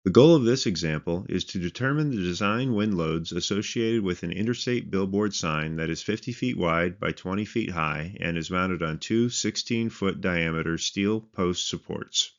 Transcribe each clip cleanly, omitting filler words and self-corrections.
The goal of this example is to determine the design wind loads associated with an interstate billboard sign that is 50 feet wide by 20 feet high and is mounted on two 16-foot diameter steel post supports.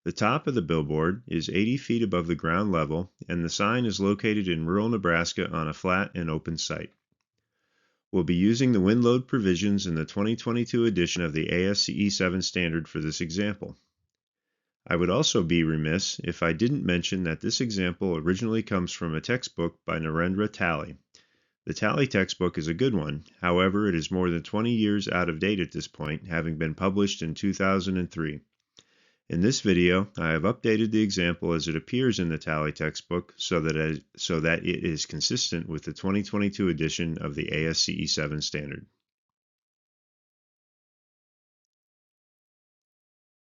The top of the billboard is 80 feet above the ground level, and the sign is located in rural Nebraska on a flat and open site. We'll be using the wind load provisions in the 2022 edition of the ASCE 7 standard for this example. I would also be remiss if I didn't mention that this example originally comes from a textbook by Narendra Talley. The Talley textbook is a good one, however it is more than 20 years out of date at this point, having been published in 2003. In this video, I have updated the example as it appears in the Talley textbook so that it is consistent with the 2022 edition of the ASCE 7 standard.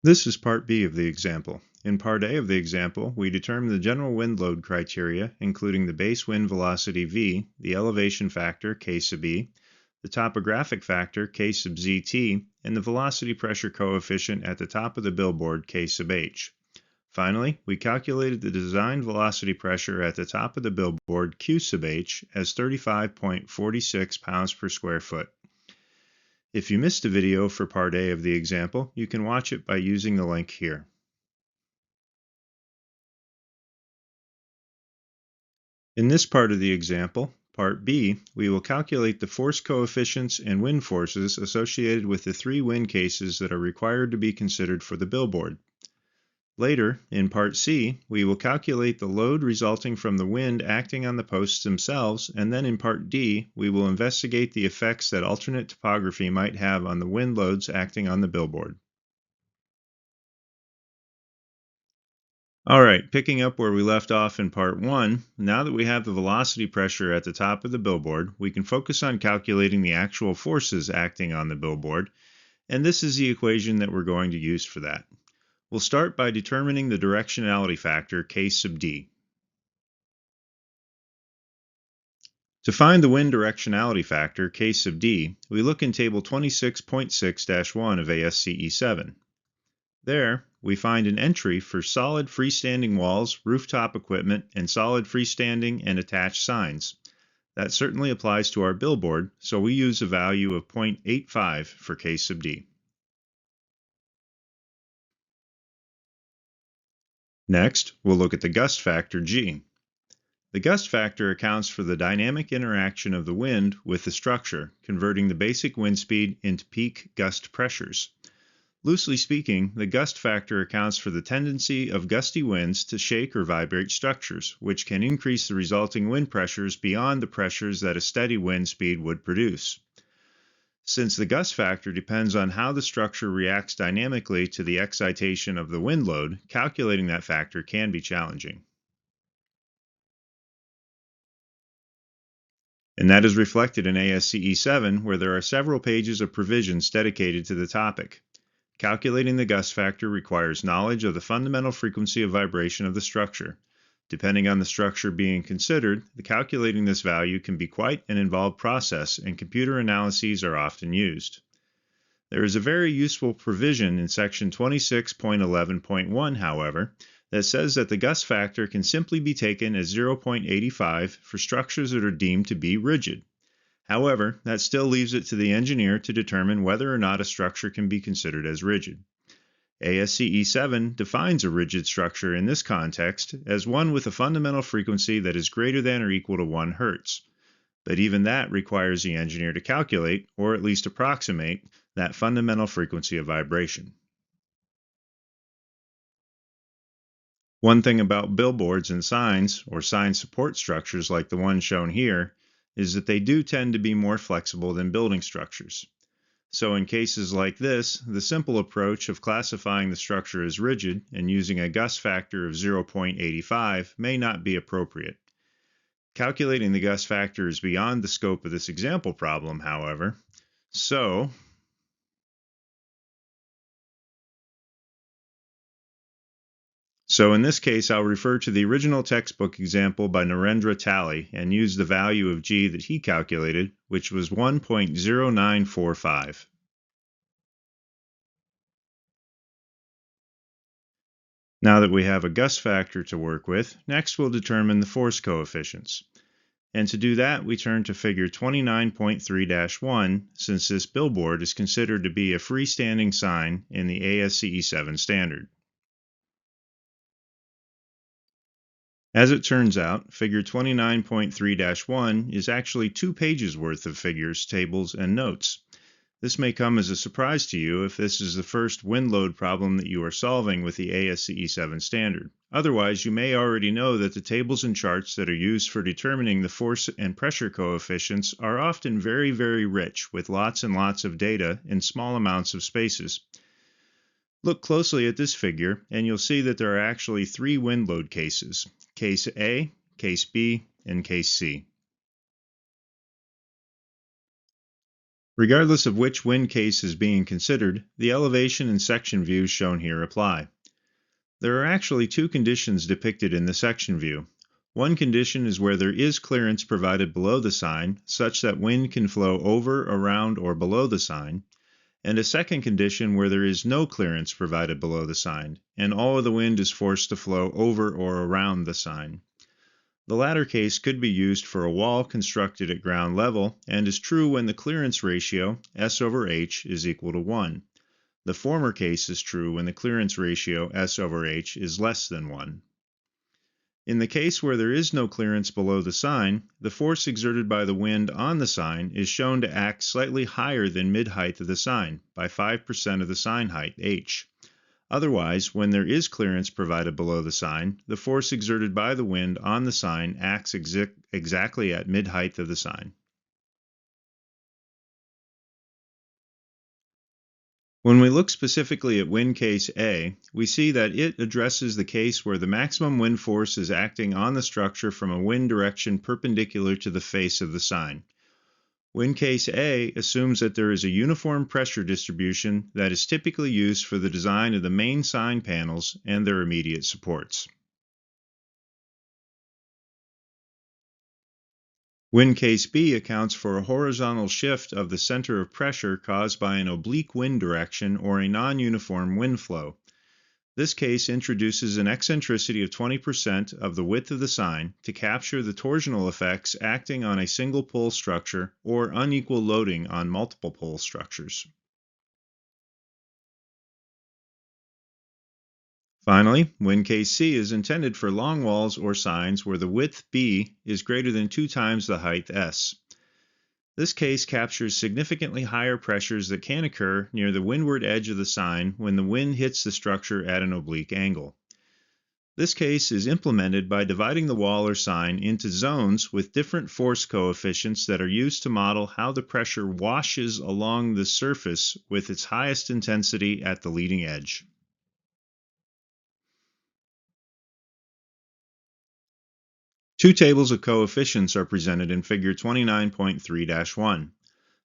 This is Part B of the example. In Part A of the example, we determine the general wind load criteria, including the base wind velocity v, the elevation factor k sub e, the topographic factor k sub zt, and the velocity pressure coefficient at the top of the billboard k sub h. Finally, we calculated the design velocity pressure at the top of the billboard q sub h as 35.46 pounds per square foot. If you missed a video for Part A of the example, you can watch it by using the link here. In this part of the example, Part B, we will calculate the force coefficients and wind forces associated with the three wind cases that are required to be considered for the billboard. Later, in Part C, we will calculate the load resulting from the wind acting on the posts themselves, and then in Part D, we will investigate the effects that alternate topography might have on the wind loads acting on the billboard. Alright, picking up where we left off in Part 1, now that we have the velocity pressure at the top of the billboard, we can focus on calculating the actual forces acting on the billboard, and this is the equation that we're going to use for that. We'll start by determining the directionality factor k sub d. To find the wind directionality factor k sub d, we look in Table 26.6-1 of ASCE 7. There, we find an entry for solid freestanding walls, rooftop equipment, and solid freestanding and attached signs. That certainly applies to our billboard, so we use a value of 0.85 for k sub d. Next, we'll look at the gust factor g. The gust factor accounts for the dynamic interaction of the wind with the structure, converting the basic wind speed into peak gust pressures. Loosely speaking, the gust factor accounts for the tendency of gusty winds to shake or vibrate structures, which can increase the resulting wind pressures beyond the pressures that a steady wind speed would produce. Since the gust factor depends on how the structure reacts dynamically to the excitation of the wind load, calculating that factor can be challenging. And that is reflected in ASCE 7, where there are several pages of provisions dedicated to the topic. Calculating the gust factor requires knowledge of the fundamental frequency of vibration of the structure. Depending on the structure being considered, calculating this value can be quite an involved process, and computer analyses are often used. There is a very useful provision in Section 26.11.1, however, that says that the gust factor can simply be taken as 0.85 for structures that are deemed to be rigid. However, that still leaves it to the engineer to determine whether or not a structure can be considered as rigid. ASCE 7 defines a rigid structure in this context as one with a fundamental frequency that is greater than or equal to 1 Hz. But even that requires the engineer to calculate, or at least approximate, that fundamental frequency of vibration. One thing about billboards and signs, or sign support structures like the one shown here, is that they do tend to be more flexible than building structures. So in cases like this, the simple approach of classifying the structure as rigid and using a gust factor of 0.85 may not be appropriate. Calculating the gust factor is beyond the scope of this example problem, however. So in this case, I'll refer to the original textbook example by Narendra Talley and use the value of G that he calculated, which was 1.0945. Now that we have a gust factor to work with, next we'll determine the force coefficients. And to do that, we turn to figure 29.3-1, since this billboard is considered to be a freestanding sign in the ASCE 7 standard. As it turns out, figure 29.3-1 is actually 2 pages worth of figures, tables, and notes. This may come as a surprise to you if this is the first wind load problem that you are solving with the ASCE 7 standard. Otherwise, you may already know that the tables and charts that are used for determining the force and pressure coefficients are often very, very rich, with lots and lots of data in small amounts of spaces. Look closely at this figure, and you'll see that there are actually 3 wind load cases: Case A, Case B, and Case C. Regardless of which wind case is being considered, the elevation and section views shown here apply. There are actually 2 conditions depicted in the section view. One condition is where there is clearance provided below the sign, such that wind can flow over, around, or below the sign, and a second condition where there is no clearance provided below the sign, and all of the wind is forced to flow over or around the sign. The latter case could be used for a wall constructed at ground level and is true when the clearance ratio, S over H, is equal to 1. The former case is true when the clearance ratio, S over H, is less than 1. In the case where there is no clearance below the sign, the force exerted by the wind on the sign is shown to act slightly higher than mid-height of the sign, by 5% of the sign height, H. Otherwise, when there is clearance provided below the sign, the force exerted by the wind on the sign acts exactly at mid-height of the sign. When we look specifically at wind case A, we see that it addresses the case where the maximum wind force is acting on the structure from a wind direction perpendicular to the face of the sign. Wind case A assumes that there is a uniform pressure distribution that is typically used for the design of the main sign panels and their immediate supports. Wind case B accounts for a horizontal shift of the center of pressure caused by an oblique wind direction or a non-uniform wind flow. This case introduces an eccentricity of 20% of the width of the sign to capture the torsional effects acting on a single pole structure or unequal loading on multiple pole structures. Finally, wind case C is intended for long walls or signs where the width B is greater than 2 times the height S. This case captures significantly higher pressures that can occur near the windward edge of the sign when the wind hits the structure at an oblique angle. This case is implemented by dividing the wall or sign into zones with different force coefficients that are used to model how the pressure washes along the surface with its highest intensity at the leading edge. Two tables of coefficients are presented in figure 29.3-1.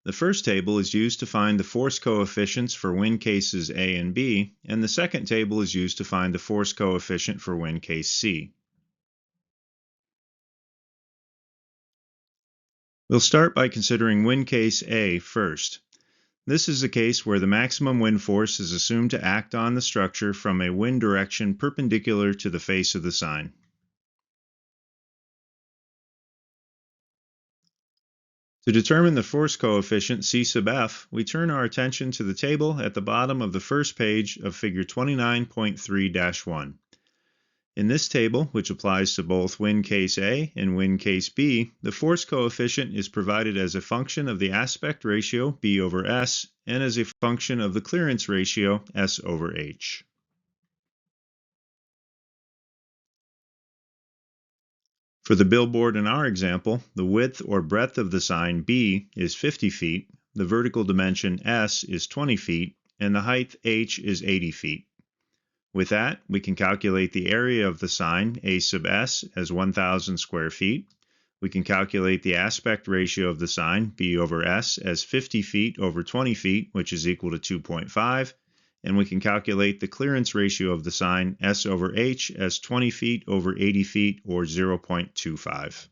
The first table is used to find the force coefficients for wind cases A and B, and the second table is used to find the force coefficient for wind case C. We'll start by considering wind case A first. This is a case where the maximum wind force is assumed to act on the structure from a wind direction perpendicular to the face of the sign. To determine the force coefficient C sub F, we turn our attention to the table at the bottom of the first page of figure 29.3-1. In this table, which applies to both wind case A and wind case B, the force coefficient is provided as a function of the aspect ratio B over S and as a function of the clearance ratio S over H. For the billboard in our example, the width or breadth of the sign B is 50 feet, the vertical dimension S is 20 feet, and the height H is 80 feet. With that, we can calculate the area of the sign A sub S as 1,000 square feet. We can calculate the aspect ratio of the sign B over S as 50 feet over 20 feet, which is equal to 2.5. And we can calculate the clearance ratio of the sign S over H as 20 feet over 80 feet, or 0.25.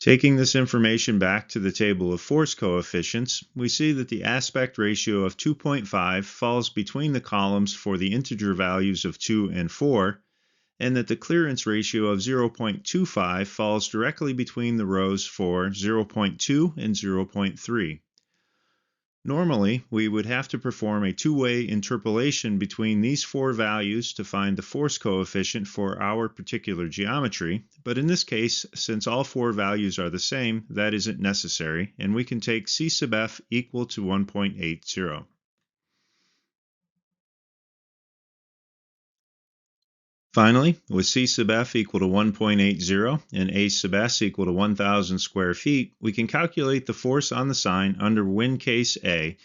Taking this information back to the table of force coefficients, we see that the aspect ratio of 2.5 falls between the columns for the integer values of 2 and 4, and that the clearance ratio of 0.25 falls directly between the rows for 0.2 and 0.3. Normally, we would have to perform a two-way interpolation between these four values to find the force coefficient for our particular geometry, but in this case, since all four values are the same, that isn't necessary, and we can take C sub f equal to 1.80. Finally, with C sub f equal to 1.80 and A sub s equal to 1,000 square feet, we can calculate the force on the sign under wind case A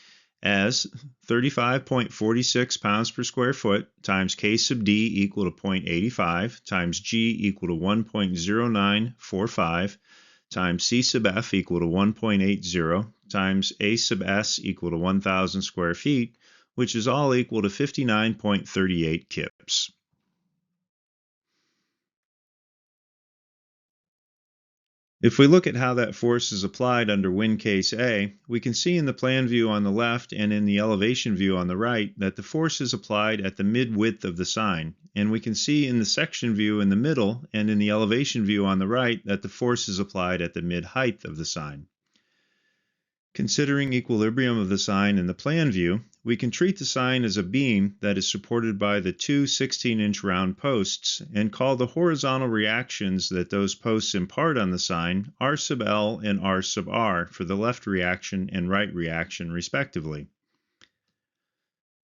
as 35.46 pounds per square foot times K sub D equal to 0.85 times G equal to 1.0945 times C sub f equal to 1.80 times A sub s equal to 1,000 square feet, which is all equal to 59.38 kips. If we look at how that force is applied under wind case A, we can see in the plan view on the left and in the elevation view on the right that the force is applied at the mid-width of the sign, and we can see in the section view in the middle and in the elevation view on the right that the force is applied at the mid-height of the sign. Considering equilibrium of the sign in the plan view, we can treat the sign as a beam that is supported by the two 16-inch round posts and call the horizontal reactions that those posts impart on the sign R sub L and R sub R for the left reaction and right reaction respectively.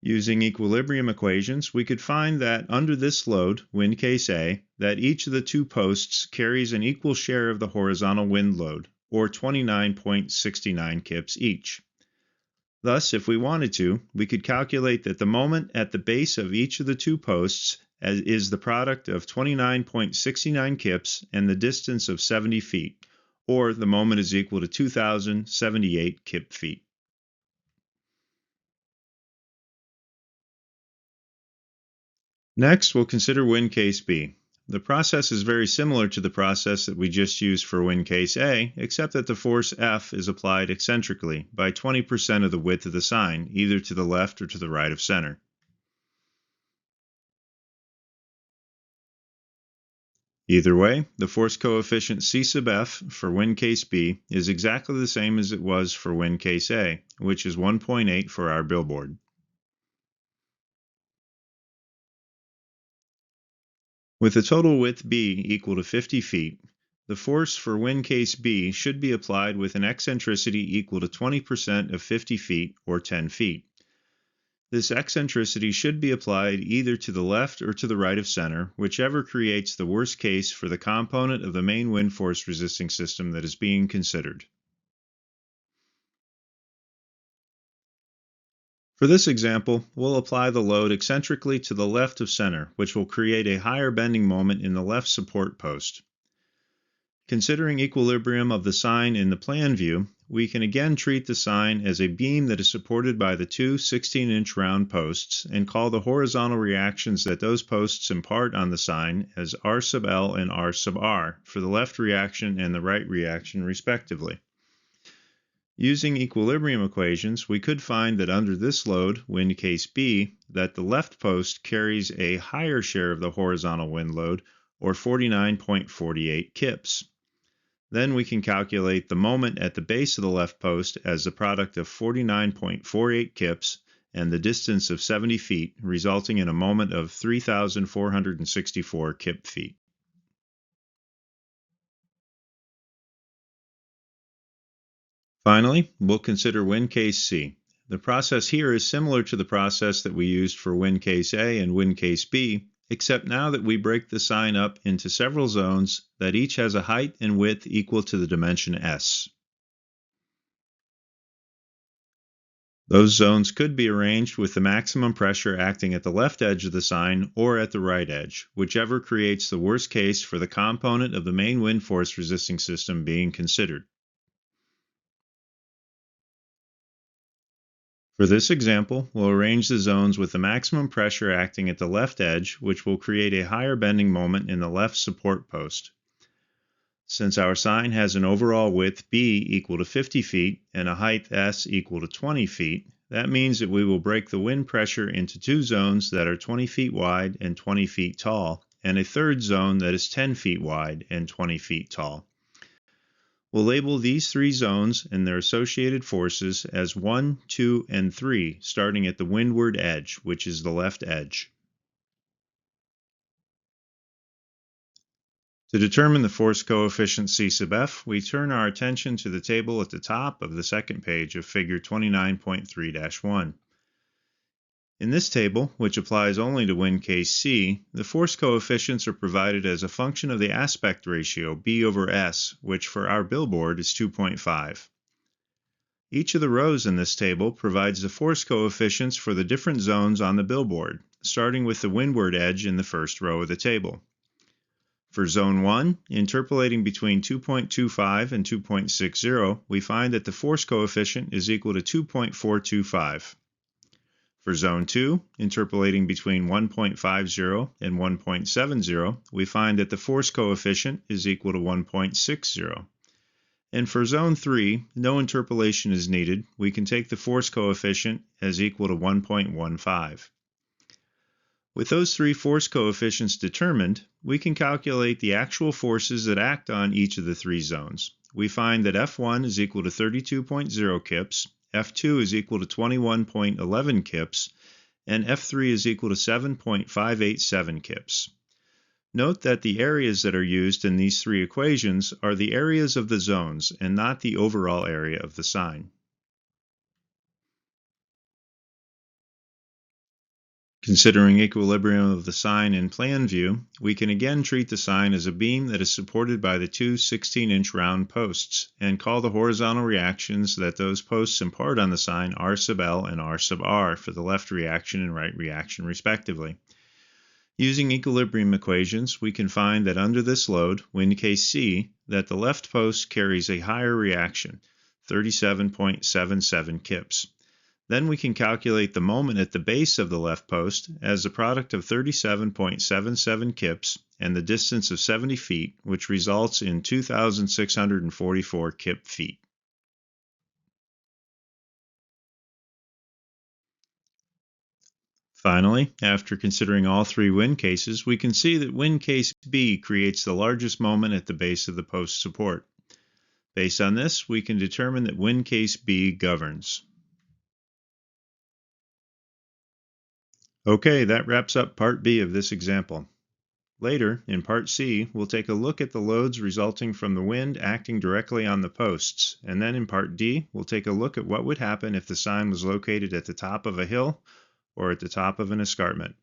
Using equilibrium equations, we could find that under this load, wind case A, that each of the two posts carries an equal share of the horizontal wind load, or 29.69 kips each. Thus, if we wanted to, we could calculate that the moment at the base of each of the two posts is the product of 29.69 kips and the distance of 70 feet, or the moment is equal to 2,078 kip feet. Next, we'll consider wind case B. The process is very similar to the process that we just used for wind case A, except that the force F is applied eccentrically by 20% of the width of the sign, either to the left or to the right of center. Either way, the force coefficient C sub F for wind case B is exactly the same as it was for wind case A, which is 1.8 for our billboard. With a total width B equal to 50 feet, the force for wind case B should be applied with an eccentricity equal to 20% of 50 feet, or 10 feet. This eccentricity should be applied either to the left or to the right of center, whichever creates the worst case for the component of the main wind force resisting system that is being considered. For this example, we'll apply the load eccentrically to the left of center, which will create a higher bending moment in the left support post. Considering equilibrium of the sign in the plan view, we can again treat the sign as a beam that is supported by the two 16-inch round posts and call the horizontal reactions that those posts impart on the sign as R sub L and R sub R for the left reaction and the right reaction respectively. Using equilibrium equations, we could find that under this load, wind case B, that the left post carries a higher share of the horizontal wind load, or 49.48 kips. Then we can calculate the moment at the base of the left post as the product of 49.48 kips and the distance of 70 feet, resulting in a moment of 3,464 kip feet. Finally, we'll consider wind case C. The process here is similar to the process that we used for wind case A and wind case B, except now that we break the sign up into several zones that each has a height and width equal to the dimension S. Those zones could be arranged with the maximum pressure acting at the left edge of the sign or at the right edge, whichever creates the worst case for the component of the main wind force resisting system being considered. For this example, we'll arrange the zones with the maximum pressure acting at the left edge, which will create a higher bending moment in the left support post. Since our sign has an overall width B equal to 50 feet and a height S equal to 20 feet, that means that we will break the wind pressure into two zones that are 20 feet wide and 20 feet tall, and a third zone that is 10 feet wide and 20 feet tall. We'll label these three zones and their associated forces as 1, 2, and 3, starting at the windward edge, which is the left edge. To determine the force coefficient C sub F, we turn our attention to the table at the top of the second page of Figure 29.3-1. In this table, which applies only to wind case C, the force coefficients are provided as a function of the aspect ratio B over S, which for our billboard is 2.5. Each of the rows in this table provides the force coefficients for the different zones on the billboard, starting with the windward edge in the first row of the table. For Zone 1, interpolating between 2.25 and 2.60, we find that the force coefficient is equal to 2.425. For Zone 2, interpolating between 1.50 and 1.70, we find that the force coefficient is equal to 1.60. And for Zone 3, no interpolation is needed. We can take the force coefficient as equal to 1.15. With those three force coefficients determined, we can calculate the actual forces that act on each of the three zones. We find that F1 is equal to 32.0 kips, F2 is equal to 21.11 kips, and F3 is equal to 7.587 kips. Note that the areas that are used in these three equations are the areas of the zones and not the overall area of the sign. Considering equilibrium of the sign in plan view, we can again treat the sign as a beam that is supported by the two 16-inch round posts, and call the horizontal reactions that those posts impart on the sign R sub L and R sub R for the left reaction and right reaction respectively. Using equilibrium equations, we can find that under this load, wind case C, that the left post carries a higher reaction, 37.77 kips. Then we can calculate the moment at the base of the left post as the product of 37.77 kips and the distance of 70 feet, which results in 2,644 kip feet. Finally, after considering all three wind cases, we can see that wind case B creates the largest moment at the base of the post support. Based on this, we can determine that wind case B governs. Okay, that wraps up Part B of this example. Later, in Part C, we'll take a look at the loads resulting from the wind acting directly on the posts, and then in Part D, we'll take a look at what would happen if the sign was located at the top of a hill or at the top of an escarpment.